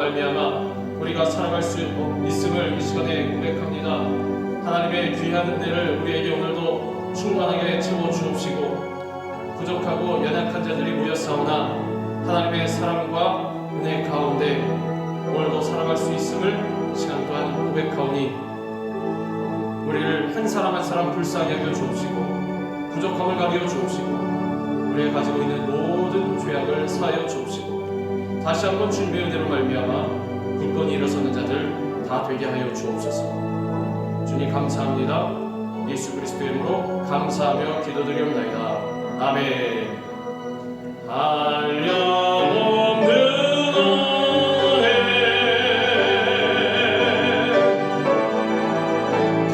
말미암아 우리가 살아갈 수 있음을 이 시간에 고백합니다. 하나님의 귀한 은혜를 우리에게 오늘도 충만하게 채워 주옵시고, 부족하고 연약한 자들이 모였사오나 하나님의 사랑과 은혜 가운데 오늘도 살아갈 수 있음을 시간 동안 고백하오니, 우리를 한 사람 한 사람 불쌍히 여겨 주옵시고, 부족함을 가려 주옵시고, 우리가 가지고 있는 모든 죄악을 사하여 주옵시고, 다시 한번 주님의 은혜로 말미암아 굳건히 일어서는 자들 다 되게 하여 주옵소서. 주님 감사합니다. 예수 그리스도의 이름으로 감사하며 기도드리옵나이다. 아멘. 한량없는 은혜,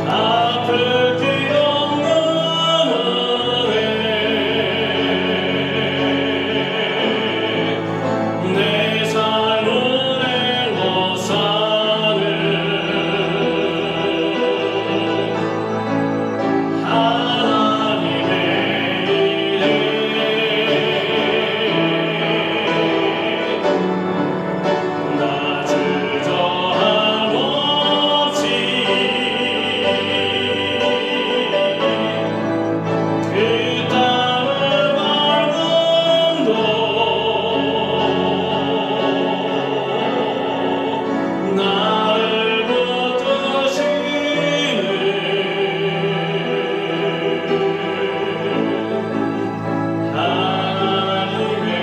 갚을 길 없는 은혜, 내 삶을 행복사는 하나님의 은혜, 나 주저함 없이 그 땅을 밟음도 나를 붙드시는 하나님의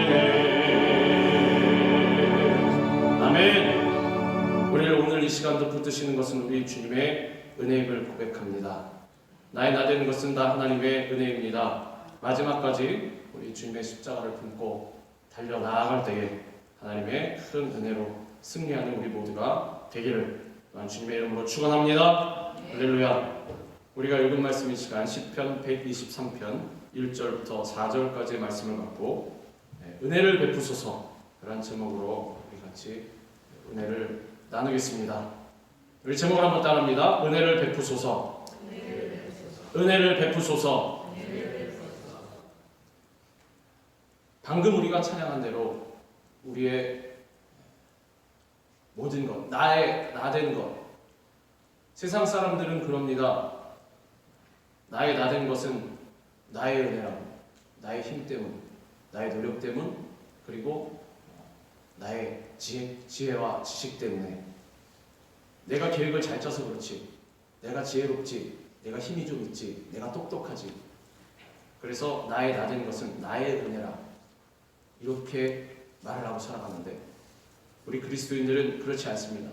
은혜. 아멘. 우리를 오늘 이 시간도 붙드시는 것은 우리 주님의 은혜임을 고백합니다. 나의 나되는 것은 다 하나님의 은혜입니다. 마지막까지 우리 주님의 십자가를 품고 달려나아갈 때에 하나님의 큰 은혜로 승리하는 우리 모두가 되기를 주님의 이름으로 축원합니다. 할렐루야. 우리가 읽은 말씀인 시간 시편 123편 1절부터 4절까지의 말씀을 갖고 은혜를 베푸소서, 그런 제목으로 우리 같이 은혜를 나누겠습니다. 우리 제목을 한번 따라합니다. 은혜를 베푸소서. 은혜를 베푸소서. 방금 우리가 찬양한 대로 우리의 모든 것, 나된 것, 세상 사람들은 그럽니다. 나의 나된 것은 나의 은혜라고, 나의 힘 때문, 나의 노력 때문, 그리고 나의 지혜와 지식 때문에, 내가 계획을 잘 짜서 그렇지, 내가 지혜롭지, 내가 힘이 좀 있지, 내가 똑똑하지, 그래서 나의 나된 것은 나의 은혜라, 이렇게 말을 하고 살아가는데, 우리 그리스도인들은 그렇지 않습니다.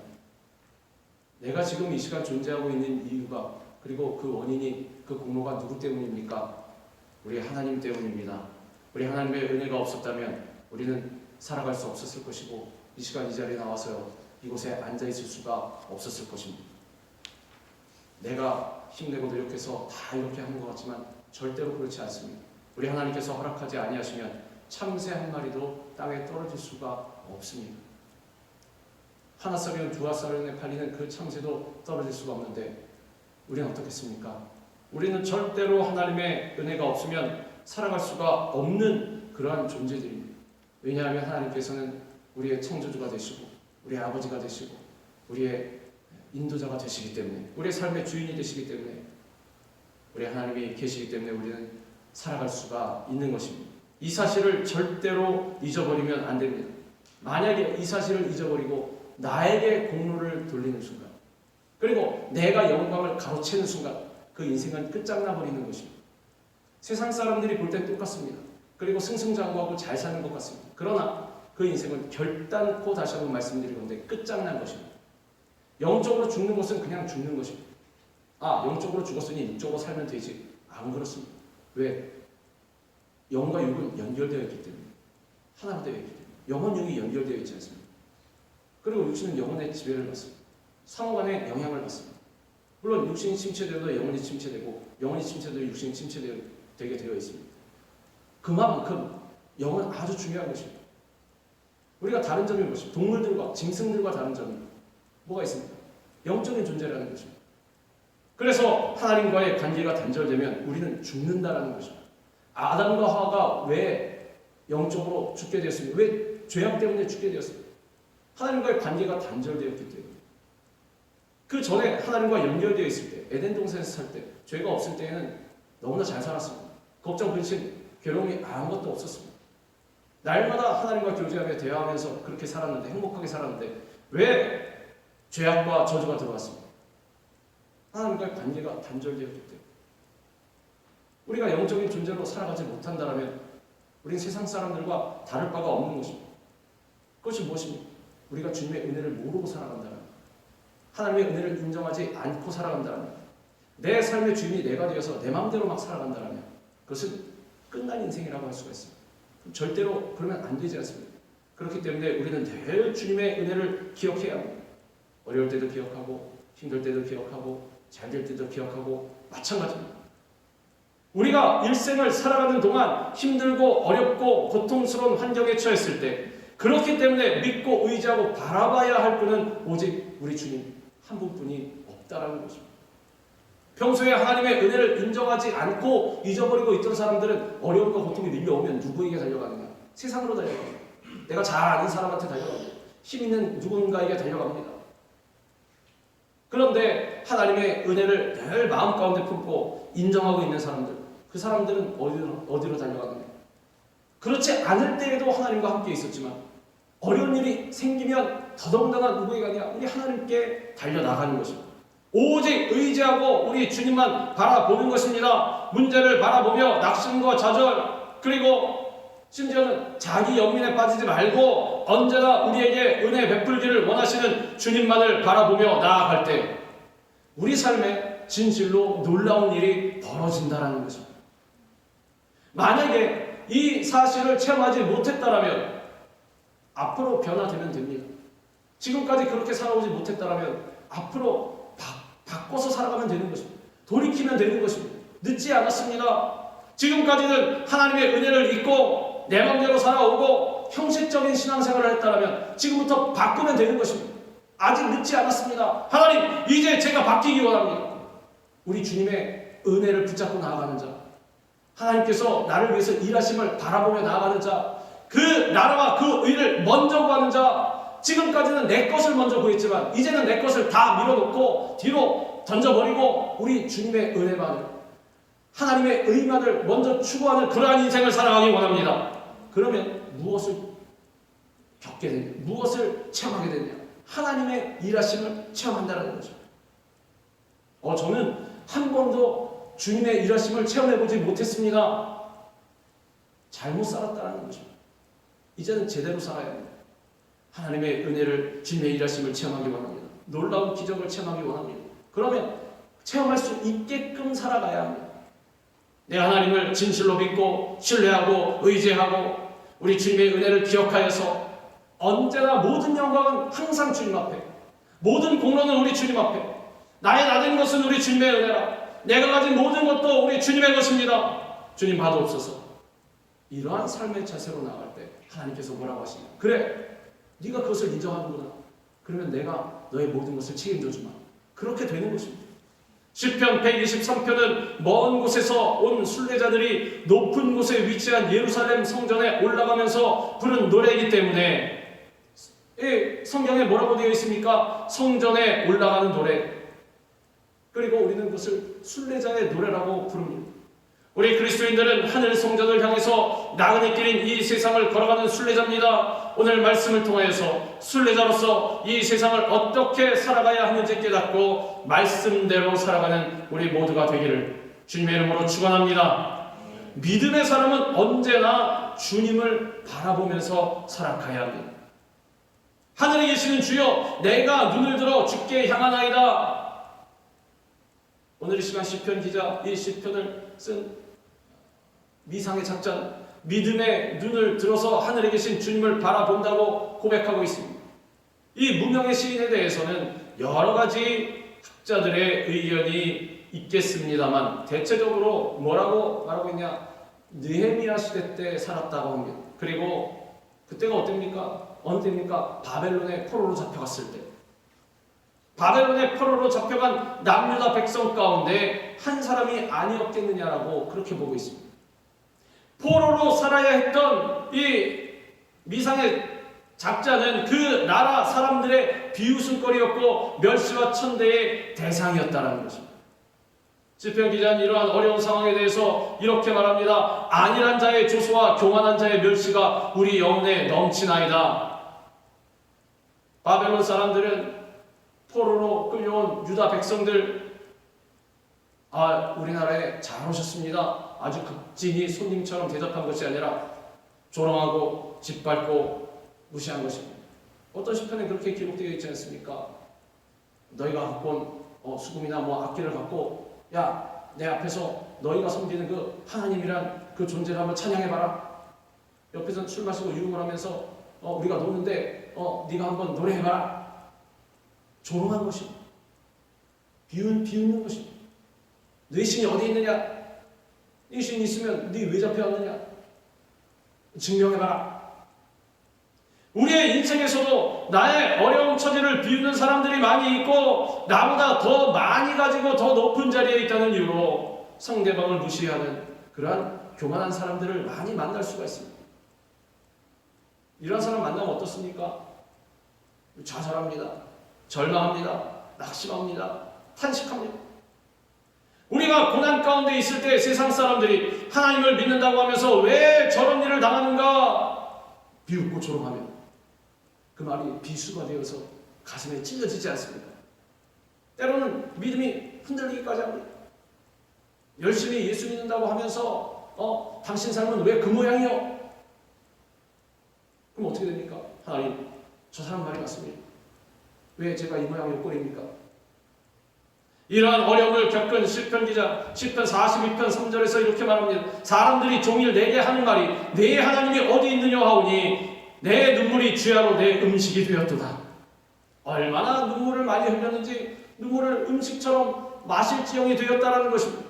내가 지금 이 시간 존재하고 있는 이유가, 그리고 그 원인이, 그 공로가 누구 때문입니까? 우리 하나님 때문입니다. 우리 하나님의 은혜가 없었다면 우리는 살아갈 수 없었을 것이고, 이 시간 이 자리에 나와서요, 이곳에 앉아있을 수가 없었을 것입니다. 내가 힘내고 노력해서 다 이렇게 하는 것 같지만 절대로 그렇지 않습니다. 우리 하나님께서 허락하지 아니하시면 참새 한 마리도 땅에 떨어질 수가 없습니다. 하나 썰이는 두아 썰에 팔리는 그 참새도 떨어질 수가 없는데, 우리는 어떻겠습니까? 우리는 절대로 하나님의 은혜가 없으면 살아갈 수가 없는 그러한 존재들입니다. 왜냐하면 하나님께서는 우리의 창조주가 되시고, 우리의 아버지가 되시고, 우리의 인도자가 되시기 때문에, 우리의 삶의 주인이 되시기 때문에, 우리 하나님이 계시기 때문에 우리는 살아갈 수가 있는 것입니다. 이 사실을 절대로 잊어버리면 안 됩니다. 만약에 이 사실을 잊어버리고 나에게 공로를 돌리는 순간, 그리고 내가 영광을 가로채는 순간, 그 인생은 끝장나버리는 것입니다. 세상 사람들이 볼 땐 똑같습니다. 그리고 승승장구하고 잘 사는 것 같습니다. 그러나 그 인생은 결단코, 다시 한번 말씀드리건데, 끝장난 것입니다. 영적으로 죽는 것은 그냥 죽는 것입니다. 영적으로 죽었으니 육적으로 살면 되지. 안 그렇습니다. 왜? 영과 육은 연결되어 있기 때문에, 하나가 되어 있기 때문에. 영혼, 육이 연결되어 있지 않습니까? 그리고 육신은 영혼의 지배를 받습니다. 상호간에 영향을 받습니다. 물론 육신이 침체되어도 영혼이 침체되고, 영혼이 침체되어도 육신이 침체되게 되어 있습니다. 그만큼 영은 아주 중요한 것입니다. 우리가 다른 점이 무엇입니까? 동물들과 짐승들과 다른 점이 뭐가 있습니까? 영적인 존재라는 것입니다. 그래서 하나님과의 관계가 단절되면 우리는 죽는다라는 것입니다. 아담과 하와가 왜 영적으로 죽게 되었습니까? 왜 죄악 때문에 죽게 되었습니다. 하나님과의 관계가 단절되었기 때문에. 그 전에 하나님과 연결되어 있을 때, 에덴 동산에서 살 때, 죄가 없을 때에는 너무나 잘 살았습니다. 걱정, 근심, 괴로움이 아무것도 없었습니다. 날마다 하나님과 교제하며 대화하면서 그렇게 살았는데, 행복하게 살았는데 왜 죄악과 저주가 들어왔습니까? 하나님과의 관계가 단절되었기 때문에. 우리가 영적인 존재로 살아가지 못한다면 우리는 세상 사람들과 다를 바가 없는 것입니다. 그것이 무엇입니까? 우리가 주님의 은혜를 모르고 살아간다면, 하나님의 은혜를 인정하지 않고 살아간다면, 내 삶의 주인이 내가 되어서 내 마음대로 막 살아간다면 그것은 끝난 인생이라고 할 수가 있습니다. 절대로 그러면 안 되지 않습니다. 그렇기 때문에 우리는 늘 주님의 은혜를 기억해야 합니다. 어려울 때도 기억하고, 힘들 때도 기억하고, 잘 될 때도 기억하고, 마찬가지입니다. 우리가 일생을 살아가는 동안 힘들고 어렵고 고통스러운 환경에 처했을 때, 그렇기 때문에 믿고 의지하고 바라봐야 할 분은 오직 우리 주님 한 분뿐이 없다라는 것입니다. 평소에 하나님의 은혜를 인정하지 않고 잊어버리고 있던 사람들은 어려움과 고통이 밀려오면 누구에게 달려가느냐? 세상으로 달려갑니다. 내가 잘 아는 사람한테 달려갑니다. 힘 있는 누군가에게 달려갑니다. 그런데 하나님의 은혜를 늘 마음 가운데 품고 인정하고 있는 사람들, 그 사람들은 어디로 달려가느냐? 그렇지 않을 때에도 하나님과 함께 있었지만 어려운 일이 생기면 더더군다나 누구에게 가냐? 우리 하나님께 달려나가는 것입니다. 오직 의지하고 우리 주님만 바라보는 것입니다. 문제를 바라보며 낙심과 좌절, 그리고 심지어는 자기 연민에 빠지지 말고 언제나 우리에게 은혜 베풀기를 원하시는 주님만을 바라보며 나아갈 때 우리 삶에 진실로 놀라운 일이 벌어진다는 것입니다. 만약에 이 사실을 체험하지 못했다면 앞으로 변화되면 됩니다. 지금까지 그렇게 살아오지 못했다면 앞으로 바꿔서 살아가면 되는 것입니다. 돌이키면 되는 것입니다. 늦지 않았습니다. 지금까지는 하나님의 은혜를 잊고 내 마음대로 살아오고 형식적인 신앙생활을 했다면 지금부터 바꾸면 되는 것입니다. 아직 늦지 않았습니다. 하나님, 이제 제가 바뀌기 원합니다. 우리 주님의 은혜를 붙잡고 나아가는 자, 하나님께서 나를 위해서 일하심을 바라보며 나아가는 자, 그 나라와 그 의를 먼저 구하는 자, 지금까지는 내 것을 먼저 구했지만 이제는 내 것을 다 밀어놓고 뒤로 던져버리고 우리 주님의 은혜만을, 하나님의 의만을 먼저 추구하는 그러한 인생을 살아가기 원합니다. 그러면 무엇을 겪게 되냐? 무엇을 체험하게 되냐? 하나님의 일하심을 체험한다는 거죠. 저는 한 번도 주님의 일하심을 체험해보지 못했습니다. 잘못 살았다는 거죠. 이제는 제대로 살아야 합니다. 하나님의 은혜를, 주님의 일하심을 체험하기 원합니다. 놀라운 기적을 체험하기 원합니다. 그러면 체험할 수 있게끔 살아가야 합니다. 내 하나님을 진실로 믿고 신뢰하고 의지하고 우리 주님의 은혜를 기억하여서 언제나 모든 영광은 항상 주님 앞에, 모든 공로는 우리 주님 앞에, 나의 나된 것은 우리 주님의 은혜라, 내가 가진 모든 것도 우리 주님의 것입니다. 주님 받아옵소서. 이러한 삶의 자세로 나갈 때 하나님께서 뭐라고 하시냐? 그래, 네가 그것을 인정하는구나. 그러면 내가 너의 모든 것을 책임져 주마. 그렇게 되는 것입니다. 시편 123편은 먼 곳에서 온 순례자들이 높은 곳에 위치한 예루살렘 성전에 올라가면서 부른 노래이기 때문에 이 성경에 뭐라고 되어 있습니까? 성전에 올라가는 노래. 그리고 우리는 그것을 순례자의 노래라고 부릅니다. 우리 그리스도인들은 하늘 성전을 향해서 나그네 길인 이 세상을 걸어가는 순례자입니다. 오늘 말씀을 통하여서 순례자로서 이 세상을 어떻게 살아가야 하는지 깨닫고 말씀대로 살아가는 우리 모두가 되기를 주님의 이름으로 축원합니다. 믿음의 사람은 언제나 주님을 바라보면서 살아가야 합니다. 하늘에 계시는 주여, 내가 눈을 들어 주께 향하나이다. 오늘 이 시간 시편 기자 이 시편을 쓴 미상의 작자는 믿음의 눈을 들어서 하늘에 계신 주님을 바라본다고 고백하고 있습니다. 이 무명의 시인에 대해서는 여러 가지 학자들의 의견이 있겠습니다만 대체적으로 뭐라고 말하고 있냐? 느헤미야 시대 때 살았다고 합니다. 그리고 그때가 어느 때입니까? 바벨론의 포로로 잡혀갔을 때, 바벨론의 포로로 잡혀간 남유다 백성 가운데 한 사람이 아니었겠느냐라고 그렇게 보고 있습니다. 포로로 살아야 했던 이 미상의 작자는 그 나라 사람들의 비웃음거리였고 멸시와 천대의 대상이었다는 것입니다. 시편 기자는 이러한 어려운 상황에 대해서 이렇게 말합니다. 안일한 자의 조소와 교만한 자의 멸시가 우리 영혼에 넘치나이다. 바벨론 사람들은 포로로 끌려온 유다 백성들, 우리나라에 잘 오셨습니다. 아주 극진히 손님처럼 대접한 것이 아니라 조롱하고 짓밟고 무시한 것입니다. 어떤 시편에 그렇게 기록되어 있지 않습니까? 너희가 갖고 온 수금이나 악기를 갖고 내 앞에서 너희가 섬기는 그 하나님이란 그 존재를 한번 찬양해봐라. 옆에서 술 마시고 유흥을 하면서 우리가 노는데 네가 한번 노래해봐라. 조롱한 것입니다. 비웃는 것입니다. 네 신이 어디 있느냐? 네 신이 있으면 네 왜 잡혀왔느냐? 증명해봐라. 우리의 인생에서도 나의 어려운 처지를 비웃는 사람들이 많이 있고 나보다 더 많이 가지고 더 높은 자리에 있다는 이유로 상대방을 무시하는 그러한 교만한 사람들을 많이 만날 수가 있습니다. 이런 사람 만나면 어떻습니까? 좌절합니다. 절망합니다. 낙심합니다. 탄식합니다. 우리가 고난 가운데 있을 때 세상 사람들이 하나님을 믿는다고 하면서 왜 저런 일을 당하는가 비웃고 조롱하면 그 말이 비수가 되어서 가슴에 찔러지지 않습니다. 때로는 믿음이 흔들리기까지 합니다. 열심히 예수 믿는다고 하면서 당신 삶은 왜 그 모양이요? 그럼 어떻게 됩니까? 하나님, 저 사람 말이 맞습니다. 왜 제가 이 모양의 꼴입니까? 이러한 어려움을 겪은 시편 기자 시편 42편 3절에서 이렇게 말합니다. 사람들이 종일 내게 하는 말이 내 하나님이 어디 있느냐 하오니 내 눈물이 주야로 내 음식이 되었도다. 얼마나 눈물을 많이 흘렸는지 눈물을 음식처럼 마실 지경이 되었다라는 것입니다.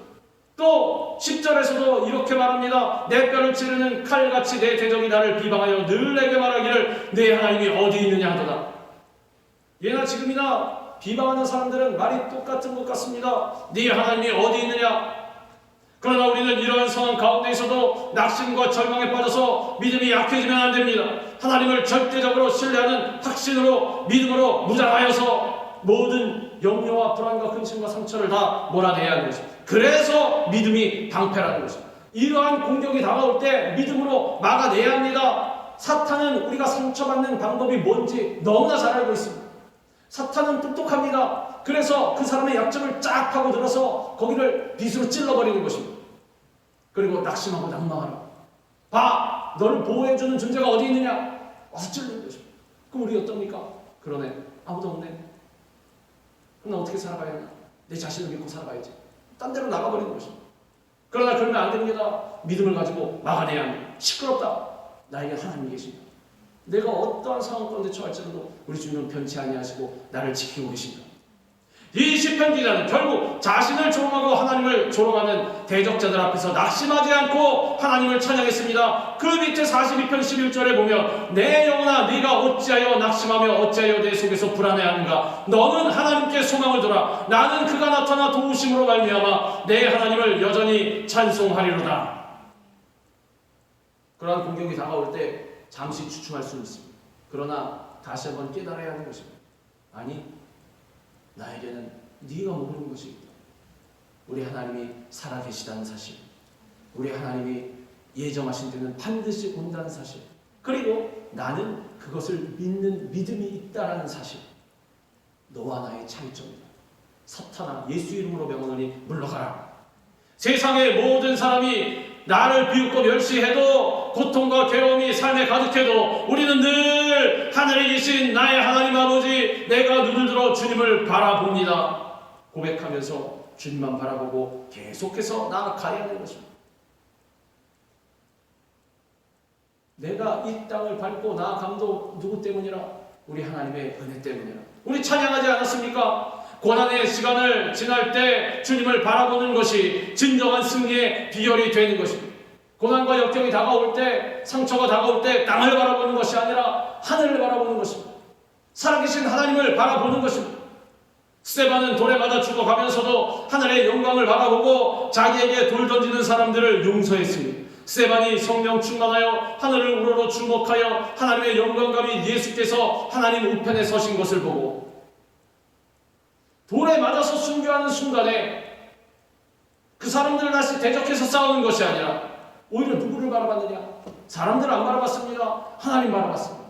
또 10절에서도 이렇게 말합니다. 내 뼈를 찌르는 칼같이 내 대적이 나를 비방하여 늘 내게 말하기를 내 하나님이 어디 있느냐 하도다. 예나 지금이나 비방하는 사람들은 말이 똑같은 것 같습니다. 네 하나님이 어디 있느냐? 그러나 우리는 이러한 상황 가운데에서도 낙심과 절망에 빠져서 믿음이 약해지면 안 됩니다. 하나님을 절대적으로 신뢰하는 확신으로 믿음으로 무장하여서 모든 염려와 불안과 근심과 상처를 다 몰아내야 하는 것입니다. 그래서 믿음이 방패라는 것입니다. 이러한 공격이 다가올 때 믿음으로 막아내야 합니다. 사탄은 우리가 상처받는 방법이 뭔지 너무나 잘 알고 있습니다. 사탄은 똑똑합니다. 그래서 그 사람의 약점을 쫙 파고 들어서 거기를 빗으로 찔러버리는 것입니다. 그리고 낙심하고 낭망하라. 봐! 너를 보호해주는 존재가 어디 있느냐? 와서 찔리는 것입니다. 그럼 우리 어떻습니까? 그러네. 아무도 없네. 그럼 나 어떻게 살아가야 하나? 내 자신을 믿고 살아가야지. 딴 데로 나가버리는 것입니다. 그러나 그러면 안 됩니다. 믿음을 가지고 막아내야 합니다. 시끄럽다. 나에게 하나님이 계십니다. 내가 어떠한 상황 가운데 처할지라도 우리 주님은 변치 아니하시고 나를 지키고 계십니다. 이 시편 기자는 결국 자신을 조롱하고 하나님을 조롱하는 대적자들 앞에서 낙심하지 않고 하나님을 찬양했습니다. 그 밑에 42편 11절에 보면 내 영혼아 네가 어찌하여 낙심하며 어찌하여 내 속에서 불안해하는가? 너는 하나님께 소망을 둬라. 나는 그가 나타나 도우심으로 말미암아 내 하나님을 여전히 찬송하리로다. 그러한 공격이 다가올 때 잠시 주춤할 수는 있습니다. 그러나 다시 한번 깨달아야 하는 것입니다. 아니, 나에게는 네가 모르는 것이 있다. 우리 하나님이 살아계시다는 사실, 우리 하나님이 예정하신 때는 반드시 온다는 사실, 그리고 나는 그것을 믿는 믿음이 있다는 사실. 너와 나의 차이점이다. 사탄아, 예수 이름으로 명하노니 물러가라. 세상의 모든 사람이 나를 비웃고 멸시해도, 고통과 괴로움이 삶에 가득해도 우리는 늘 하늘에 계신 나의 하나님 아버지, 내가 눈을 들어 주님을 바라봅니다 고백하면서 주님만 바라보고 계속해서 나아가야 하는 것입니다. 내가 이 땅을 밟고 나아감도 누구 때문이라? 우리 하나님의 은혜 때문이라. 우리 찬양하지 않았습니까? 고난의 시간을 지날 때 주님을 바라보는 것이 진정한 승리의 비결이 되는 것입니다. 고난과 역경이 다가올 때, 상처가 다가올 때 땅을 바라보는 것이 아니라 하늘을 바라보는 것입니다. 살아계신 하나님을 바라보는 것입니다. 스데반은 돌에 맞아 죽어가면서도 하늘의 영광을 바라보고 자기에게 돌 던지는 사람들을 용서했습니다. 스데반이 성령 충만하여 하늘을 우러러 주목하여 하나님의 영광감이 예수께서 하나님 우편에 서신 것을 보고 돌에 맞아서 순교하는 순간에 그 사람들을 다시 대적해서 싸우는 것이 아니라 오히려 누구를 바라봤느냐? 사람들을 안 바라봤습니다. 하나님 바라봤습니다.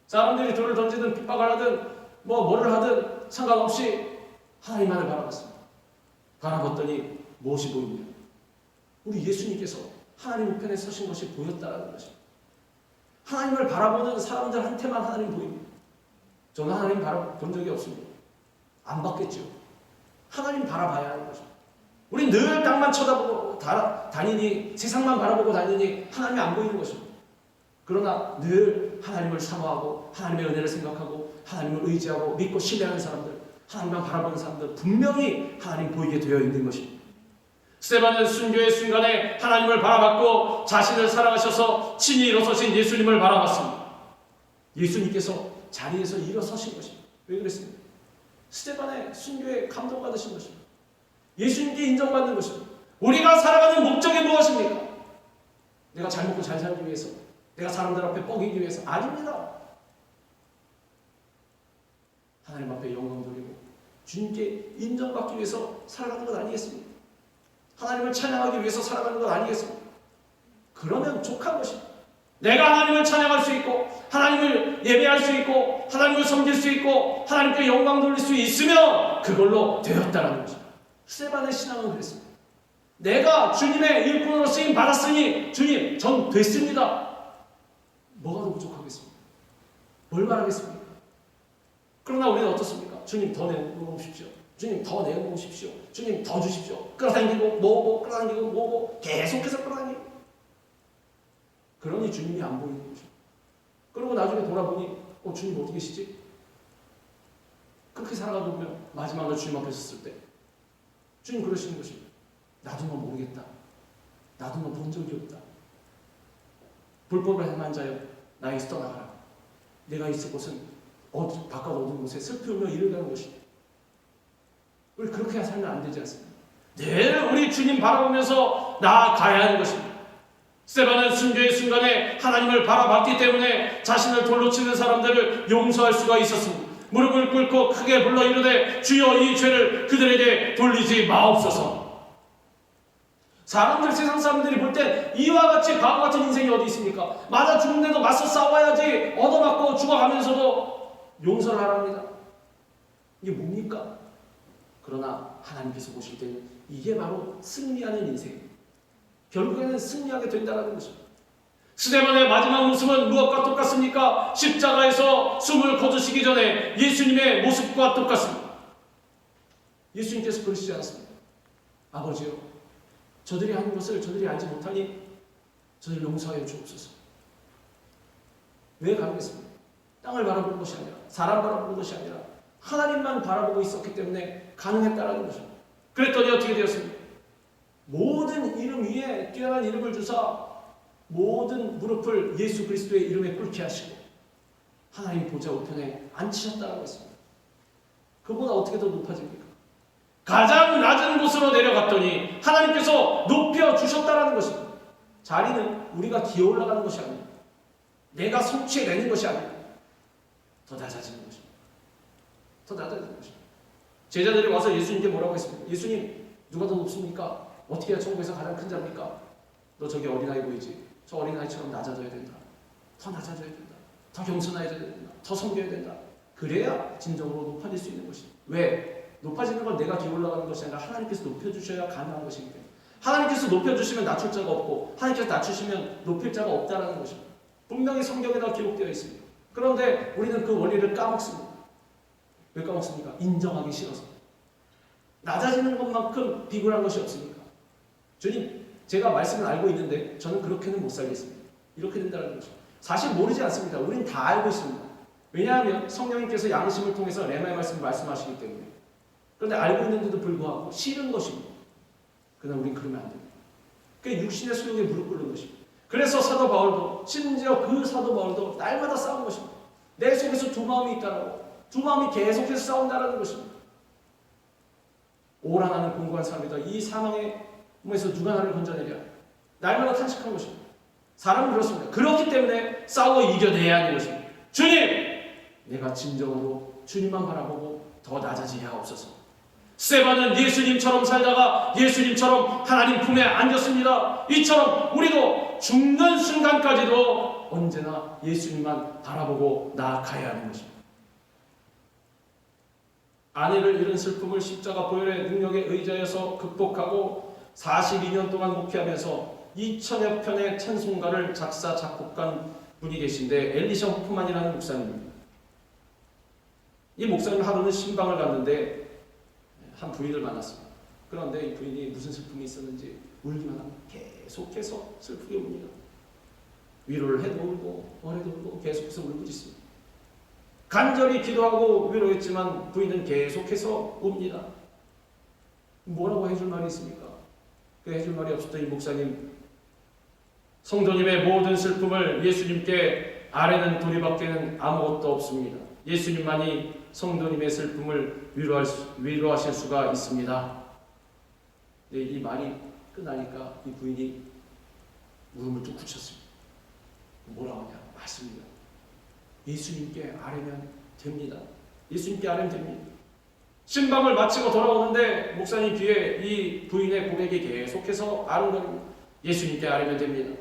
사람들이 돌을 던지든 핍박을 하든 뭐를 하든 상관없이 하나님만을 바라봤습니다. 바라봤더니 무엇이 보이냐? 우리 예수님께서 하나님 우편에 서신 것이 보였다는 것입니다. 하나님을 바라보는 사람들한테만 하나님 보입니다. 저는 하나님 바라본 적이 없습니다. 안 봤겠죠. 하나님 바라봐야 하는 것입니다. 우리 늘 땅만 쳐다보고 다니니 세상만 바라보고 다니니 하나님이 안 보이는 것입니다. 그러나 늘 하나님을 사모하고 하나님의 은혜를 생각하고 하나님을 의지하고 믿고 신뢰하는 사람들, 하나님만 바라보는 사람들 분명히 하나님 보이게 되어 있는 것입니다. 스데반은 순교의 순간에 하나님을 바라봤고 자신을 사랑하셔서 친히 일어서신 예수님을 바라봤습니다. 예수님께서 자리에서 일어서신 것입니다. 왜 그랬습니까? 스데반의 순교에 감동받으신 것입니다. 예수님께 인정받는 것입니다. 우리가 살아가는 목적이 무엇입니까? 내가 잘 먹고 잘 살기 위해서, 내가 사람들 앞에 뻐기기 위해서 아닙니다. 하나님 앞에 영광 돌리고 주님께 인정받기 위해서 살아가는 것 아니겠습니까? 하나님을 찬양하기 위해서 살아가는 것 아니겠습니까? 그러면 족한 것입니다. 내가 하나님을 찬양할 수 있고 하나님을 예배할 수 있고 하나님을 섬길 수 있고 하나님께 영광 돌릴 수 있으면 그걸로 되었다는 것입니다. 스데반의 신앙은 그랬습니다. 내가 주님의 일꾼으로 쓰임 받았으니 주님 전 됐습니다. 뭐가 더 부족하겠습니까? 뭘 바라겠습니까? 그러나 우리는 어떻습니까? 주님 더 내놓으십시오. 주님 더 내놓으십시오. 주님 더 주십시오. 끌어당기고 모으고 끌어당기고 모으고 계속해서 끌어당기고. 그러니 주님이 안 보이는 거죠. 그러고 나중에 돌아보니 주님 어디 계시지? 그렇게 살아가다 보면 마지막으로 주님 앞에 섰을 때 주님 그러시는 것입니다. 나도 너 모르겠다. 나도 너 본 적이 없다. 불법을 행한 자여 나에게서 떠나가라. 내가 있을 곳은 바깥 어두운 곳에 슬피 울며 이르가는 것이다. 우리 그렇게 살면 안 되지 않습니까? 늘 우리 주님 바라보면서 나아가야 하는 것입니다. 스데반은 순교의 순간에 하나님을 바라봤기 때문에 자신을 돌로 치는 사람들을 용서할 수가 있었습니다. 무릎을 꿇고 크게 불러 이르되 주여 이 죄를 그들에게 돌리지 마옵소서. 세상 사람들이 볼 땐 이와 같이 바보 같은 인생이 어디 있습니까? 맞아 죽는데도 맞서 싸워야지 얻어맞고 죽어가면서도 용서를 하랍니다. 이게 뭡니까? 그러나 하나님께서 보실 때는 이게 바로 승리하는 인생입니다. 결국에는 승리하게 된다는 것입니다. 스데반의 마지막 모습은 무엇과 똑같습니까? 십자가에서 숨을 거두시기 전에 예수님의 모습과 똑같습니다. 예수님께서 그러시지 않았습니까? 아버지요, 저들이 하는 것을 저들이 알지 못하니 저들을 용서하여 주옵소서. 왜 가능했습니까? 땅을 바라보는 것이 아니라 사람 바라보는 것이 아니라 하나님만 바라보고 있었기 때문에 가능했다라는 것입니다. 그랬더니 어떻게 되었습니까? 모든 이름 위에 뛰어난 이름을 주사 모든 무릎을 예수 그리스도의 이름에 꿇게 하시고 하나님 보좌 우편에 앉히셨다라고 했습니다. 그보다 어떻게 더 높아집니까? 가장 낮은 곳으로 내려갔더니 하나님께서 높여주셨다라는 것입니다. 자리는 우리가 기어 올라가는 것이 아닙니다. 내가 성취해내는 것이 아닙니다. 더 낮아지는 것입니다. 더 낮아지는 것입니다. 제자들이 와서 예수님께 뭐라고 했습니까? 예수님 누가 더 높습니까? 어떻게 해야 천국에서 가장 큰 자입니까? 너 저기 어린아이 보이지? 저 어린아이처럼 낮아져야 된다. 더 낮아져야 된다. 더 겸손해야 된다. 더 섬겨야 된다. 그래야 진정으로 높아질 수 있는 것입니다. 왜? 높아지는 건 내가 기어 올라가는 것이 아니라 하나님께서 높여주셔야 가능한 것이기 때문에 하나님께서 높여주시면 낮출 자가 없고 하나님께서 낮추시면 높일 자가 없다는 것입니다. 분명히 성경에다 기록되어 있습니다. 그런데 우리는 그 원리를 까먹습니다. 왜 까먹습니까? 인정하기 싫어서. 낮아지는 것만큼 비굴한 것이 없습니까? 주님, 제가 말씀을 알고 있는데 저는 그렇게는 못 살겠습니다. 이렇게 된다는 것입니다. 사실 모르지 않습니다. 우리는 다 알고 있습니다. 왜냐하면 성령님께서 양심을 통해서 레마의 말씀을 말씀하시기 때문에. 그런데 알고 있는데도 불구하고 싫은 것입니다. 그러나 우리는 그러면 안 됩니다. 그게 육신의 소욕에 무릎 꿇는 것입니다. 그래서 사도 바울도 심지어 그 사도 바울도 날마다 싸운 것입니다. 내 속에서 두 마음이 있다라고. 두 마음이 계속해서 싸운다라는 것입니다. 오라 나는 공고한 사람이다. 이 사망의 몸에서 누가 나를 건져내랴. 날마다 탄식한 것입니다. 사람은 그렇습니다. 그렇기 때문에 싸워 이겨내야 하는 것입니다. 주님! 내가 진정으로 주님만 바라보고 더 낮아지게 하옵소서. 스데반은 예수님처럼 살다가 예수님처럼 하나님 품에 안겼습니다. 이처럼 우리도 죽는 순간까지도 언제나 예수님만 바라보고 나아가야 하는 것입니다. 아내를 잃은 슬픔을 십자가 보혈의 능력에 의지하여서 극복하고 42년 동안 목회하면서 2000여 편의 찬송가를 작사 작곡한 분이 계신데 엘리셔 호프만이라는 목사님입니다. 이 목사님 하루는 신방을 갔는데 한 부인을 만났습니다. 그런데 이 부인이 무슨 슬픔이 있었는지 울기만 하면 계속해서 슬프게 웁니다. 위로를 해도 울고 뭐해도 울고 계속해서 울부짖습니다. 간절히 기도하고 위로했지만 부인은 계속해서 웁니다. 뭐라고 해줄 말이 있습니까? 그 해줄 말이 없었던 이 목사님, 성도님의 모든 슬픔을 예수님께 아뢰는 도리밖에는 아무것도 없습니다. 예수님만이 성도님의 슬픔을 위로하실 수가 있습니다. 네, 이 말이 끝나니까 이 부인이 울음을 뚝 그쳤습니다. 뭐라고 하냐? 맞습니다. 예수님께 아뢰면 됩니다. 예수님께 아뢰면 됩니다. 신방을 마치고 돌아오는데 목사님 뒤에 이 부인의 고백이 계속해서 아른거립니다. 예수님께 아뢰면 됩니다.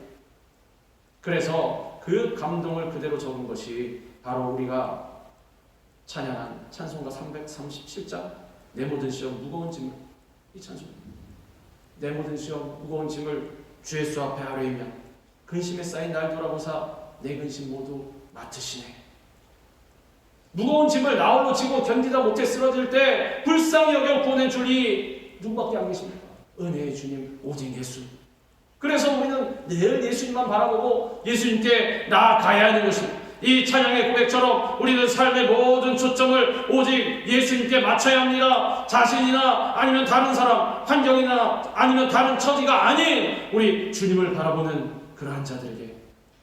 그래서 그 감동을 그대로 적은 것이 바로 우리가 찬양한 찬송가 337장 내 모든 시험 무거운 짐을, 이 찬송입니다. 내 모든 시험 무거운 짐을 주 예수 앞에 아뢰이며 근심에 쌓인 날 돌아보사 내 근심 모두 맡으시네. 무거운 짐을 나홀로 지고 견디다 못해 쓰러질 때 불쌍히 여겨 구원해 주니 누구밖에 안 계십니까? 은혜의 주님 오직 예수. 그래서 우리는 늘 예수님만 바라보고 예수님께 나아가야 하는 것입니다. 이 찬양의 고백처럼 우리는 삶의 모든 초점을 오직 예수님께 맞춰야 합니다. 자신이나 아니면 다른 사람, 환경이나 아니면 다른 처지가 아닌 우리 주님을 바라보는 그러한 자들에게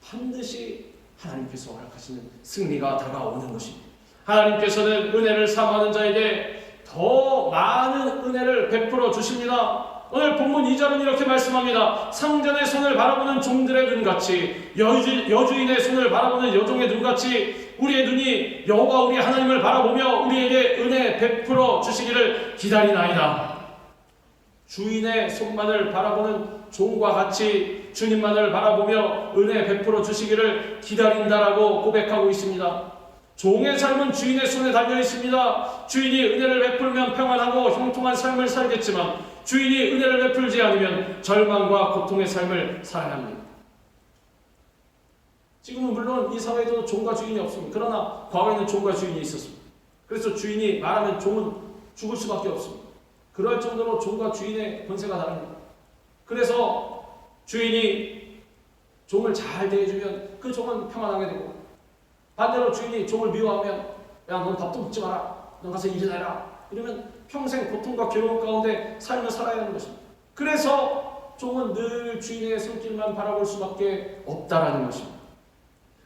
반드시 하나님께서 허락하시는 승리가 다가오는 것입니다. 하나님께서는 은혜를 사모하는 자에게 더 많은 은혜를 베풀어 주십니다. 오늘 본문 2절은 이렇게 말씀합니다. 상전의 손을 바라보는 종들의 눈같이 여주인의 손을 바라보는 여종의 눈같이 우리의 눈이 여호와 우리 하나님을 바라보며 우리에게 은혜 베풀어 주시기를 기다리나이다. 주인의 손만을 바라보는 종과 같이 주님만을 바라보며 은혜 베풀어 주시기를 기다린다라고 고백하고 있습니다. 종의 삶은 주인의 손에 달려 있습니다. 주인이 은혜를 베풀면 평안하고 형통한 삶을 살겠지만 주인이 은혜를 베풀지 않으면 절망과 고통의 삶을 살아야 합니다. 지금은 물론 이 사회에도 종과 주인이 없습니다. 그러나 과거에는 종과 주인이 있었습니다. 그래서 주인이 말하면 종은 죽을 수밖에 없습니다. 그럴 정도로 종과 주인의 권세가 다릅니다. 그래서 주인이 종을 잘 대해주면 그 종은 평안하게 되고, 반대로 주인이 종을 미워하면 야, 넌 밥도 먹지 마라, 넌 가서 일이나 해라, 이러면 평생 고통과 괴로움 가운데 삶을 살아야 하는 것입니다. 그래서 종은 늘 주인의 손길만 바라볼 수밖에 없다라는 것입니다.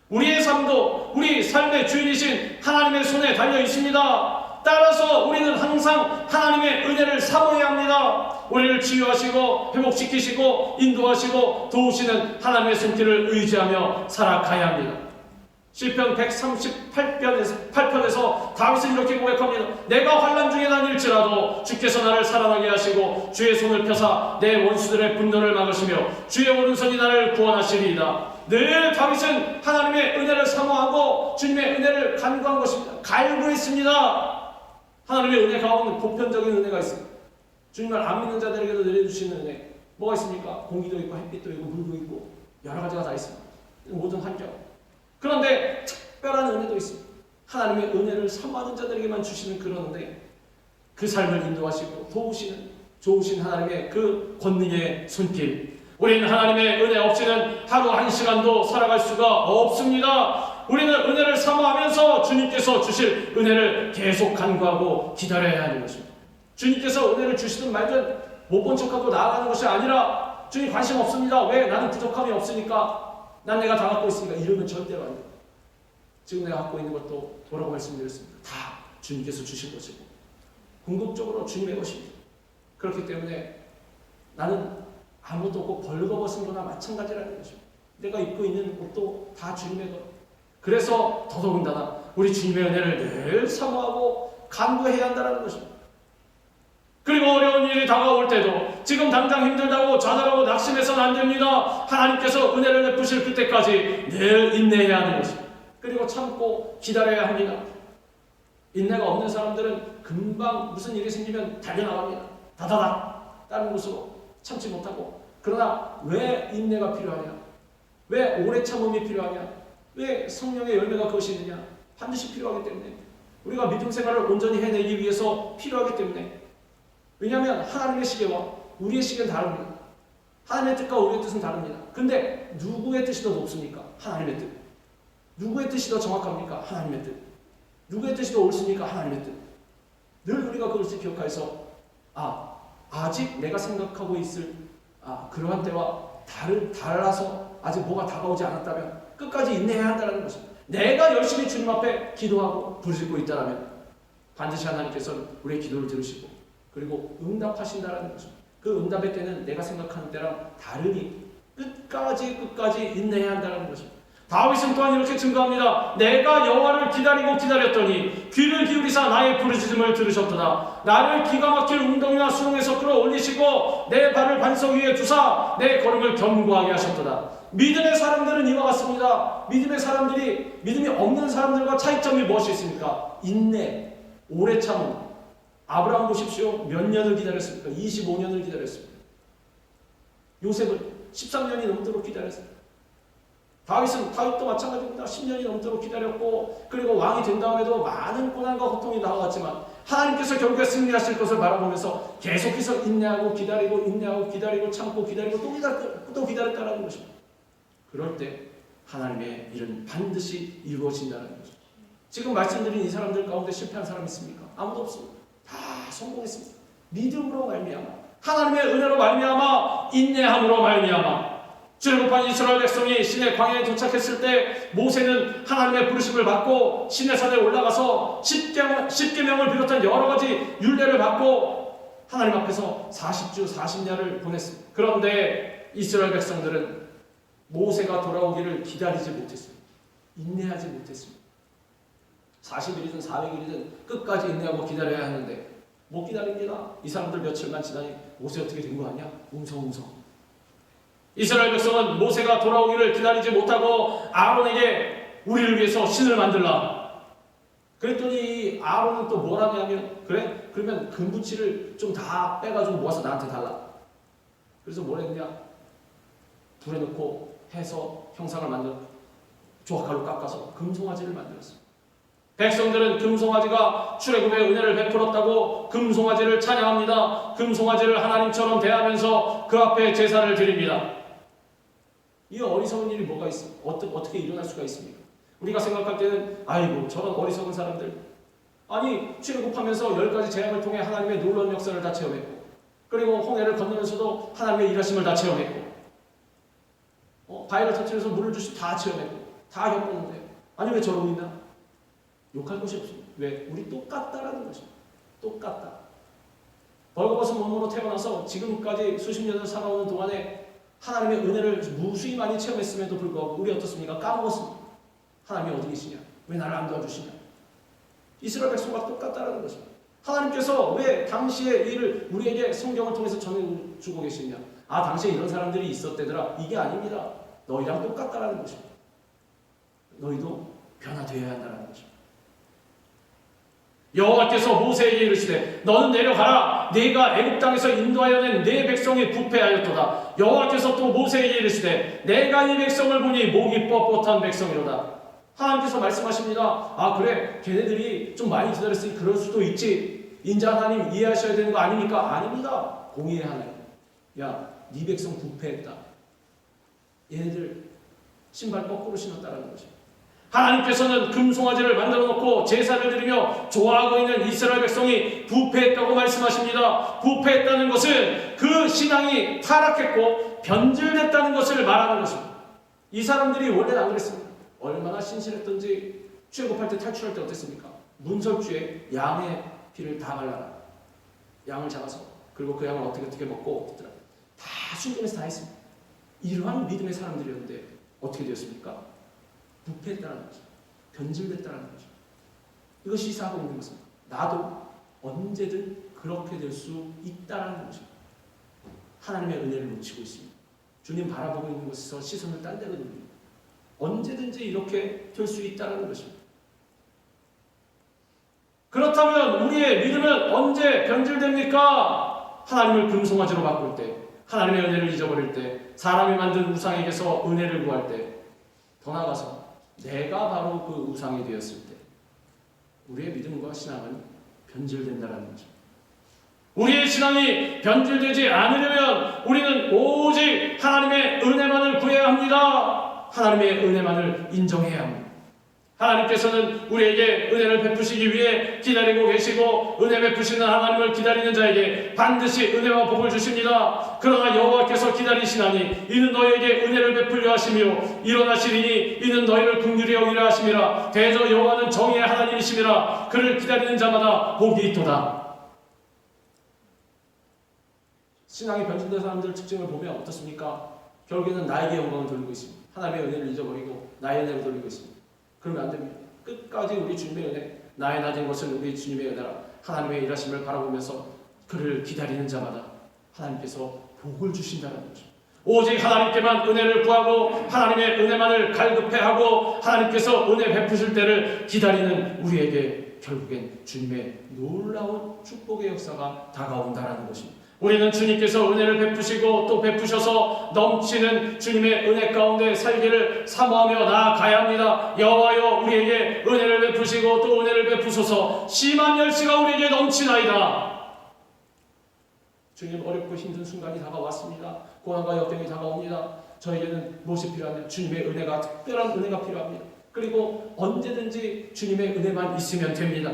우리의 삶도 우리 삶의 주인이신 하나님의 손에 달려 있습니다. 따라서 우리는 항상 하나님의 은혜를 사모해야 합니다. 우리를 치유하시고 회복시키시고 인도하시고 도우시는 하나님의 손길을 의지하며 살아가야 합니다. 시편 138편에서 다윗은 이렇게 고백합니다. 내가 환난 중에 다닐지라도 주께서 나를 살아나게 하시고 주의 손을 펴사 내 원수들의 분노를 막으시며 주의 오른손이 나를 구원하시리이다. 늘 다윗은 하나님의 은혜를 사모하고 주님의 은혜를 간구한 것입니다. 갈구했습니다. 하나님의 은혜 가운데 보편적인 은혜가 있습니다. 주님을 안 믿는 자들에게도 내려주시는 은혜 뭐가 있습니까? 공기도 있고 햇빛도 있고 물도 있고 여러 가지가 다 있습니다. 모든 환경. 그런데 특별한 은혜도 있습니다. 하나님의 은혜를 사모하는 자들에게만 주시는 그런 은혜, 그 삶을 인도하시고 도우시는 좋으신 하나님의 그 권능의 손길. 우리는 하나님의 은혜 없이는 하루 한 시간도 살아갈 수가 없습니다. 우리는 은혜를 사모하면서 주님께서 주실 은혜를 계속 간구하고 기다려야 하는 것입니다. 주님께서 은혜를 주시든 말든 못 본 척하고 나아가는 것이 아니라 주님 관심 없습니다. 왜? 나는 부족함이 없으니까, 난 내가 다 갖고 있으니까, 이러면 절대로 안 돼요. 지금 내가 갖고 있는 것도 뭐라고 말씀드렸습니다. 다 주님께서 주신 것이고 궁극적으로 주님의 것입니다. 그렇기 때문에 나는 아무것도 없고 벌거벗은 거나 마찬가지라는 것입니다. 내가 입고 있는 옷도 다 주님의 것. 그래서 더더군다나 우리 주님의 은혜를 늘 사모하고 간구해야 한다는 것입니다. 그리고 어려운 일이 다가올 때도 지금 당장 힘들다고 좌절하고 낙심해서는 안 됩니다. 하나님께서 은혜를 베푸실 그때까지 늘 인내해야 하는 것입니다. 그리고 참고 기다려야 합니다. 인내가 없는 사람들은 금방 무슨 일이 생기면 달려나갑니다. 다다닥 다른 곳으로 참지 못하고. 그러나 왜 인내가 필요하냐? 왜 오래 참음이 필요하냐? 왜 성령의 열매가 그것이 있느냐? 반드시 필요하기 때문에, 우리가 믿음 생활을 온전히 해내기 위해서 필요하기 때문에. 왜냐하면 하나님의 시계와 우리의 시계는 다릅니다. 하나님의 뜻과 우리의 뜻은 다릅니다. 근데 누구의 뜻이 더 높습니까? 하나님의 뜻. 누구의 뜻이 더 정확합니까? 하나님의 뜻. 누구의 뜻이 더 옳습니까? 하나님의 뜻. 늘 우리가 그것을 기억해서 아직 내가 생각하고 있을 그러한 때와 달라서 아직 뭐가 다가오지 않았다면 끝까지 인내해야 한다는 것입니다. 내가 열심히 주님 앞에 기도하고 부르짖고 있다면 반드시 하나님께서는 우리의 기도를 들으시고 그리고 응답하신다는 것입니다. 그 응답의 때는 내가 생각하는 때랑 다르니 끝까지 인내해야 한다는 것입니다. 다윗은 또한 이렇게 증거합니다. 내가 여호와를 기다리고 기다렸더니 귀를 기울이사 나의 부르짖음을 들으셨도다. 나를 기가 막힐 웅덩이나 수렁에서 끌어올리시고 내 발을 반석 위에 두사 내 걸음을 견고하게 하셨도다. 믿음의 사람들은 이와 같습니다. 믿음의 사람들이 믿음이 없는 사람들과 차이점이 무엇이 있습니까? 인내, 오래 참음. 아브라함 보십시오. 몇 년을 기다렸습니까? 25년을 기다렸습니다. 요셉은 13년이 넘도록 기다렸습니다. 다윗도 마찬가지입니다. 10년이 넘도록 기다렸고, 그리고 왕이 된 다음에도 많은 고난과 고통이 다가왔지만 하나님께서 결국에 승리하실 것을 바라보면서 계속해서 인내하고 기다리고 참고 기다리고 또 기다렸다는 것입니다. 그럴 때 하나님의 일은 반드시 이루어진다는 거죠. 지금 말씀드린 이 사람들 가운데 실패한 사람 있습니까? 아무도 없습니다. 다 성공했습니다. 믿음으로 말미암아, 하나님의 은혜로 말미암아, 인내함으로 말미암아. 출애굽한 이스라엘 백성이 시내 광야에 도착했을 때 모세는 하나님의 부르심을 받고 시내산에 올라가서 십계명을 비롯한 여러 가지 율례를 받고 하나님 앞에서 40주 40야를 보냈습니다. 그런데 이스라엘 백성들은 모세가 돌아오기를 기다리지 못했습니다. 인내하지 못했습니다. 40일이든 400일이든 끝까지 인내하고 기다려야 하는데 못 기다립니다. 이 사람들 며칠만 지나니 모세 어떻게 된 거 아니야? 웅성웅성. 이스라엘 백성은 모세가 돌아오기를 기다리지 못하고 아론에게 우리를 위해서 신을 만들라. 그랬더니 아론은 또 뭘 하냐면, 그래? 그러면 금붙이를 좀 다 빼가지고 모아서 나한테 달라. 그래서 뭘 했냐? 불에 넣고 해서 형상을 만들고 조각칼로 깎아서 금송아지를 만들었습니다. 백성들은 금송아지가 출애굽의 은혜를 베풀었다고 금송아지를 찬양합니다. 금송아지를 하나님처럼 대하면서 그 앞에 제사를 드립니다. 이 어리석은 일이 뭐가 있습니까? 어떻게 일어날 수가 있습니까? 우리가 생각할 때는 아이고 저런 어리석은 사람들. 아니 출애굽하면서 10가지 재앙을 통해 하나님의 놀라운 역사를 다 체험했고, 그리고 홍해를 건너면서도 하나님의 일하심을 다 체험했고, 바위를 터뜨려서 물을 주시 다 체험했고 다 겪었는데 아니 왜 저러고 있나? 욕할 것이 없습니다. 왜? 우리 똑같다라는 것입니다. 똑같다. 벌거벗은 몸으로 태어나서 지금까지 수십 년을 살아오는 동안에 하나님의 은혜를 무수히 많이 체험했음에도 불구하고 우리 어떻습니까? 까먹었습니다. 하나님이 어디 계시냐? 왜 나를 안 도와주시냐? 이스라엘 백성과 똑같다라는 것입니다. 하나님께서 왜 당시의 일을 우리에게 성경을 통해서 전해주고 계시냐? 당시에 이런 사람들이 있었대더라. 이게 아닙니다. 너희랑 똑같다라는 것입니다. 너희도 변화되어야 한다는 것입니다. 여호와께서 모세에게 이르시되 너는 내려가라. 네가 애굽 땅에서 인도하여 낸 네 백성이 부패하였도다. 여호와께서 또 모세에게 이르시되 내가 이 백성을 보니 목이 뻣뻣한 백성이로다. 하나님께서 말씀하십니다. 그래 걔네들이 좀 많이 기다렸으니 그럴 수도 있지. 인자 하나님 이해하셔야 되는 거 아닙니까? 아닙니다. 공의의 하나님. 야, 네 백성 부패했다. 얘네들 신발 거꾸로 신었다라는 것입니다. 하나님께서는 금송아지를 만들어 놓고 제사를 드리며 좋아하고 있는 이스라엘 백성이 부패했다고 말씀하십니다. 부패했다는 것은 그 신앙이 타락했고 변질됐다는 것을 말하는 것입니다. 이 사람들이 원래는 안 그랬습니다. 얼마나 신실했던지 출애굽할 때 탈출할 때 어땠습니까? 문설주에 양의 피를 다 발라라. 양을 잡아서 그리고 그 양을 어떻게 먹고 다 순종해서 다 했습니다. 이러한 믿음의 사람들이었는데 어떻게 되었습니까? 부패했다는 거죠. 변질됐다는 거죠. 이것이 시사하고 있는 것은 나도 언제든 그렇게 될 수 있다는 것입니다. 하나님의 은혜를 놓치고 있습니다. 주님 바라보고 있는 곳에서 시선을 딴 데로 돌립니다. 언제든지 이렇게 될 수 있다는 것입니다. 그렇다면 우리의 믿음은 언제 변질됩니까? 하나님을 금송아지로 바꿀 때, 하나님의 은혜를 잊어버릴 때, 사람이 만든 우상에게서 은혜를 구할 때, 더 나아가서 내가 바로 그 우상이 되었을 때 우리의 믿음과 신앙은 변질된다는 거죠. 우리의 신앙이 변질되지 않으려면 우리는 오직 하나님의 은혜만을 구해야 합니다. 하나님의 은혜만을 인정해야 합니다. 하나님께서는 우리에게 은혜를 베푸시기 위해 기다리고 계시고 은혜 베푸시는 하나님을 기다리는 자에게 반드시 은혜와 복을 주십니다. 그러나 여호와께서 기다리시나니 이는 너희에게 은혜를 베풀려 하시며 일어나시리니 이는 너희를 긍휼히 여기려 하심이라. 대저 여호와는 정의의 하나님이심이라. 그를 기다리는 자마다 복이 있도다. 신앙이 변질된 사람들 특징을 보면 어떻습니까? 결국에는 나에게 영광을 돌리고 있습니다. 하나님의 은혜를 잊어버리고 나의 은혜를 돌리고 있습니다. 그러면 안 됩니다. 끝까지 우리 주님의 은혜, 나의 낮은 것은 우리 주님의 은혜라. 하나님의 일하심을 바라보면서 그를 기다리는 자마다 하나님께서 복을 주신다는 거죠. 오직 하나님께만 은혜를 구하고 하나님의 은혜만을 갈급해하고 하나님께서 은혜 베푸실 때를 기다리는 우리에게 결국엔 주님의 놀라운 축복의 역사가 다가온다는 것입니다. 우리는 주님께서 은혜를 베푸시고 또 베푸셔서 넘치는 주님의 은혜 가운데 살기를 사모하며 나아가야 합니다. 여호와여 우리에게 은혜를 베푸시고 또 은혜를 베푸소서. 심한 열시가 우리에게 넘치나이다. 주님, 어렵고 힘든 순간이 다가왔습니다. 고난과 역경이 다가옵니다. 저에게는 무엇이 필요하냐? 주님의 은혜가, 특별한 은혜가 필요합니다. 그리고 언제든지 주님의 은혜만 있으면 됩니다.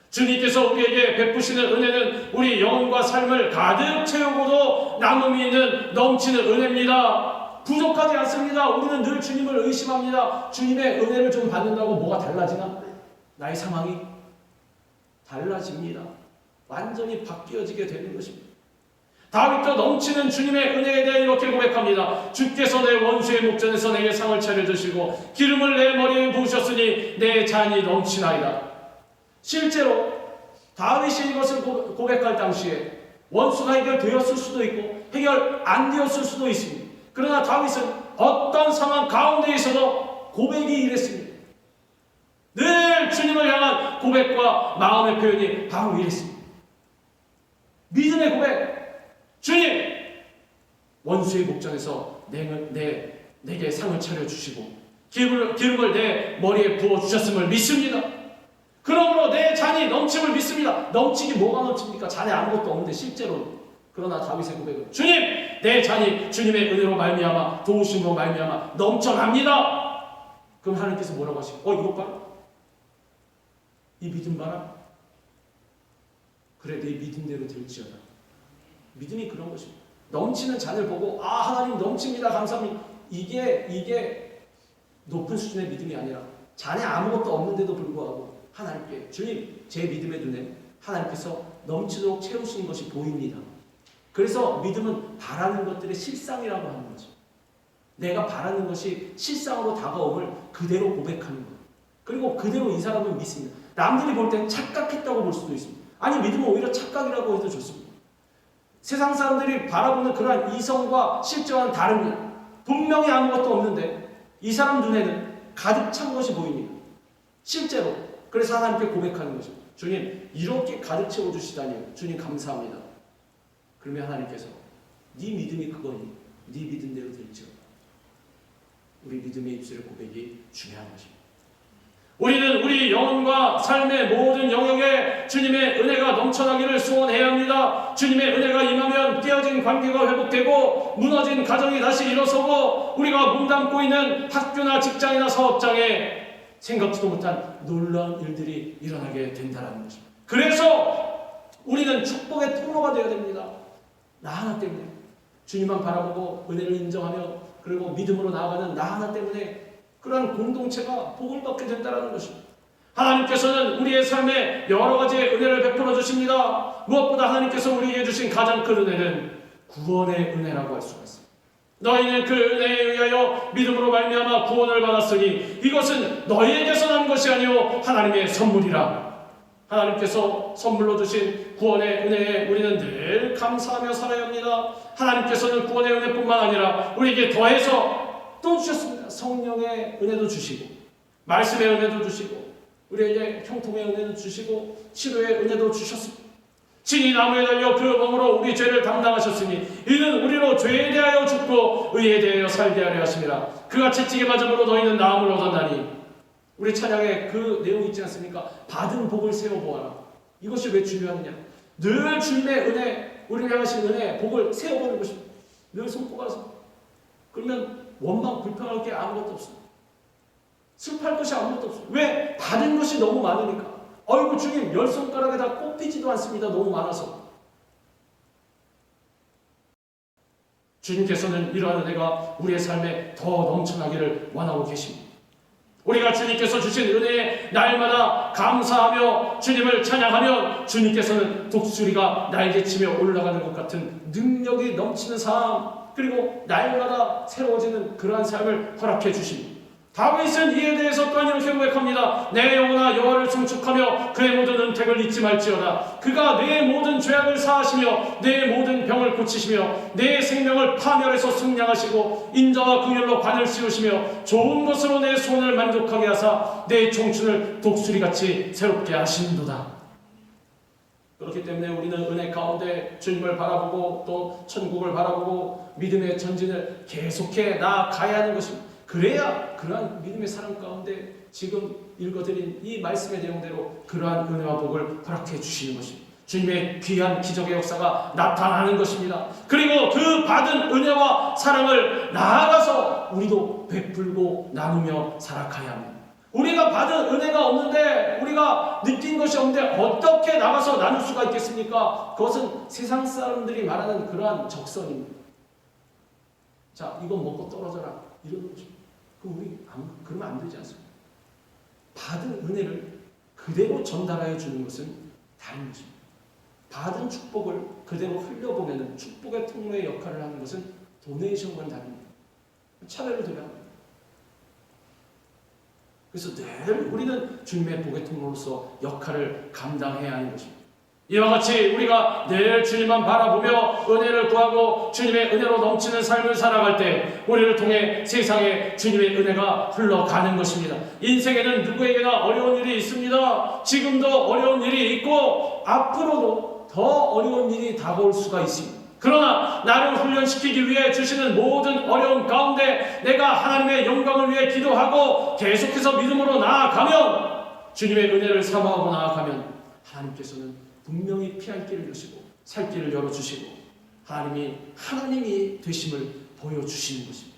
주님께서 우리에게 베푸시는 은혜는 우리 영혼과 삶을 가득 채우고도 남음이 있는 넘치는 은혜입니다. 부족하지 않습니다. 우리는 늘 주님을 의심합니다. 주님의 은혜를 좀 받는다고 뭐가 달라지나? 나의 상황이 달라집니다. 완전히 바뀌어지게 되는 것입니다. 다윗도 넘치는 주님의 은혜에 대해 이렇게 고백합니다. 주께서 내 원수의 목전에서 내게 상을 차려주시고 기름을 내 머리에 부으셨으니 내 잔이 넘치나이다. 실제로 다윗이 이것을 고백할 당시에 원수가 해결되었을 수도 있고 해결 안 되었을 수도 있습니다. 그러나 다윗은 어떤 상황 가운데 있어도 고백이 이랬습니다. 늘 주님을 향한 고백과 마음의 표현이 바로 이랬습니다. 믿음의 고백. 주님, 원수의 목전에서 내게 상을 차려주시고 기름을 내 머리에 부어주셨음을 믿습니다. 그러므로 내 잔이 넘침을 믿습니다. 넘치기 뭐가 넘칩니까? 잔에 아무것도 없는데 실제로. 그러나 다윗의 고백은 주님, 내 잔이 주님의 은혜로 말미암아 도우심으로 말미암아 넘쳐납니다. 그럼 하나님께서 뭐라고 하시고 이것 봐라. 이 믿음 봐라. 그래, 내 믿음대로 될지어다. 믿음이 그런 것입니다. 넘치는 잔을 보고 하나님 넘칩니다. 감사합니다. 이게 높은 수준의 믿음이 아니라 잔에 아무것도 없는데도 불구하고 하나님께 주님, 제 믿음의 눈에 하나님께서 넘치도록 채우시는 것이 보입니다. 그래서 믿음은 바라는 것들의 실상이라고 하는 거죠. 내가 바라는 것이 실상으로 다가옴을 그대로 고백하는 것. 그리고 그대로 이 사람은 믿습니다. 남들이 볼 때는 착각했다고 볼 수도 있습니다. 아니, 믿음은 오히려 착각이라고 해도 좋습니다. 세상 사람들이 바라보는 그러한 이성과 실제와는 다릅니다. 분명히 아무것도 없는데 이 사람 눈에는 가득 찬 것이 보입니다. 실제로. 그래서 하나님께 고백하는 것입니다. 주님, 이렇게 가득 채워주시다니요. 주님 감사합니다. 그러면 하나님께서 네 믿음이 그거니 네 믿음대로 될지어다. 우리 믿음의 입술의 고백이 중요한 것입니다. 우리는 우리 영혼과 삶의 모든 영역에 주님의 은혜가 넘쳐나기를 소원해야 합니다. 주님의 은혜가 임하면 깨어진 관계가 회복되고 무너진 가정이 다시 일어서고 우리가 몸담고 있는 학교나 직장이나 사업장에 생각지도 못한 놀라운 일들이 일어나게 된다는 것입니다. 그래서 우리는 축복의 통로가 되어야 됩니다. 나 하나 때문에 주님만 바라보고 은혜를 인정하며 그리고 믿음으로 나아가는 나 하나 때문에 그러한 공동체가 복을 받게 된다는 것입니다. 하나님께서는 우리의 삶에 여러 가지의 은혜를 베풀어 주십니다. 무엇보다 하나님께서 우리에게 주신 가장 큰 은혜는 구원의 은혜라고 할 수가 있습니다. 너희는 그 은혜에 의하여 믿음으로 말미암아 구원을 받았으니 이것은 너희에게서 난 것이 아니요 하나님의 선물이라. 하나님께서 선물로 주신 구원의 은혜에 우리는 늘 감사하며 살아야 합니다. 하나님께서는 구원의 은혜뿐만 아니라 우리에게 더해서 또 주셨습니다. 성령의 은혜도 주시고 말씀의 은혜도 주시고 우리에게 형통의 은혜도 주시고 치료의 은혜도 주셨습니다. 친히 나무에 달려 그 몸으로 우리 죄를 담당하셨으니 이는 우리로 죄에 대하여 죽고 의에 대하여 살게 하려 하심이라. 그같이 찌게 맞음으로 너희는 나음을 얻었나니. 우리 찬양에 그 내용이 있지 않습니까? 받은 복을 세워보아라. 이것이 왜 중요하느냐? 늘 주님의 은혜, 우리를 향하신 은혜, 복을 세워보는 것입니다. 늘 손꼽아서. 그러면 원망, 불평할 게 아무것도 없습니다. 슬퍼할 것이 아무것도 없어요. 왜? 받은 것이 너무 많으니까. 어이구 주님 10손가락에 다 꼽히지도 않습니다. 너무 많아서. 주님께서는 이러한 은혜가 우리의 삶에 더 넘쳐나기를 원하고 계십니다. 우리가 주님께서 주신 은혜에 날마다 감사하며 주님을 찬양하면 주님께서는 독수리가 날개치며 올라가는 것 같은 능력이 넘치는 삶, 그리고 날마다 새로워지는 그러한 삶을 허락해 주십니다. 다윗은 이에 대해서 또한 이렇게 고백합니다. 내 영혼아 여호와를 송축하며 그의 모든 은택을 잊지 말지어다. 그가 내 모든 죄악을 사하시며 내 모든 병을 고치시며 내 생명을 파멸해서 승량하시고 인자와 긍휼로 관을 씌우시며 좋은 것으로 내 손을 만족하게 하사 내 청춘을 독수리같이 새롭게 하시는도다. 그렇기 때문에 우리는 은혜 가운데 주님을 바라보고 또 천국을 바라보고 믿음의 전진을 계속해 나아가야 하는 것입니다. 그래야 그러한 믿음의 사람 가운데 지금 읽어드린 이 말씀의 내용대로 그러한 은혜와 복을 허락해 주시는 것입니다. 주님의 귀한 기적의 역사가 나타나는 것입니다. 그리고 그 받은 은혜와 사랑을 나아가서 우리도 베풀고 나누며 살아가야 합니다. 우리가 받은 은혜가 없는데, 우리가 느낀 것이 없는데 어떻게 나가서 나눌 수가 있겠습니까? 그것은 세상 사람들이 말하는 그러한 적선입니다. 자, 이거 먹고 떨어져라 이러는 거죠. 그러면 안 되지 않습니까? 받은 은혜를 그대로 전달하여 주는 것은 다른 것입니다. 받은 축복을 그대로 흘려보내는 축복의 통로의 역할을 하는 것은 도네이션과는 다릅니다. 차별을 둬야 합니다. 그래서 늘 우리는 주님의 복의 통로로서 역할을 감당해야 하는 것입니다. 이와 같이 우리가 늘 주님만 바라보며 은혜를 구하고 주님의 은혜로 넘치는 삶을 살아갈 때 우리를 통해 세상에 주님의 은혜가 흘러가는 것입니다. 인생에는 누구에게나 어려운 일이 있습니다. 지금도 어려운 일이 있고 앞으로도 더 어려운 일이 다가올 수가 있습니다. 그러나 나를 훈련시키기 위해 주시는 모든 어려움 가운데 내가 하나님의 영광을 위해 기도하고 계속해서 믿음으로 나아가면, 주님의 은혜를 사모하고 나아가면 하나님께서는 분명히 피할 길을 여시고 살 길을 열어주시고 하나님이 되심을 보여주시는 것입니다.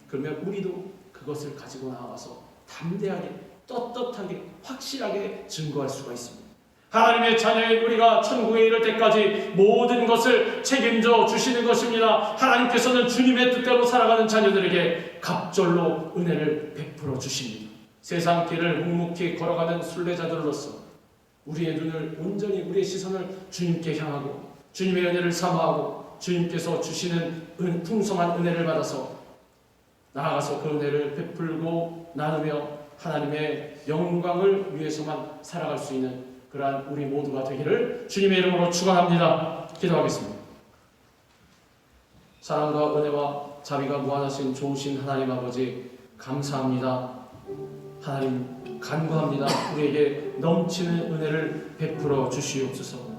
그러면 우리도 그것을 가지고 나와서 담대하게 떳떳하게 확실하게 증거할 수가 있습니다. 하나님의 자녀인 우리가 천국에 이를 때까지 모든 것을 책임져 주시는 것입니다. 하나님께서는 주님의 뜻대로 살아가는 자녀들에게 갑절로 은혜를 베풀어 주십니다. 세상 길을 묵묵히 걸어가는 순례자들로서 우리의 눈을 온전히, 우리의 시선을 주님께 향하고 주님의 은혜를 사모하고 주님께서 주시는 풍성한 은혜를 받아서 나아가서 그 은혜를 베풀고 나누며 하나님의 영광을 위해서만 살아갈 수 있는 그러한 우리 모두가 되기를 주님의 이름으로 축원합니다. 기도하겠습니다. 사랑과 은혜와 자비가 무한하신 좋으신 하나님 아버지, 감사합니다. 하나님 간구합니다. 우리에게 넘치는 은혜를 베풀어 주시옵소서.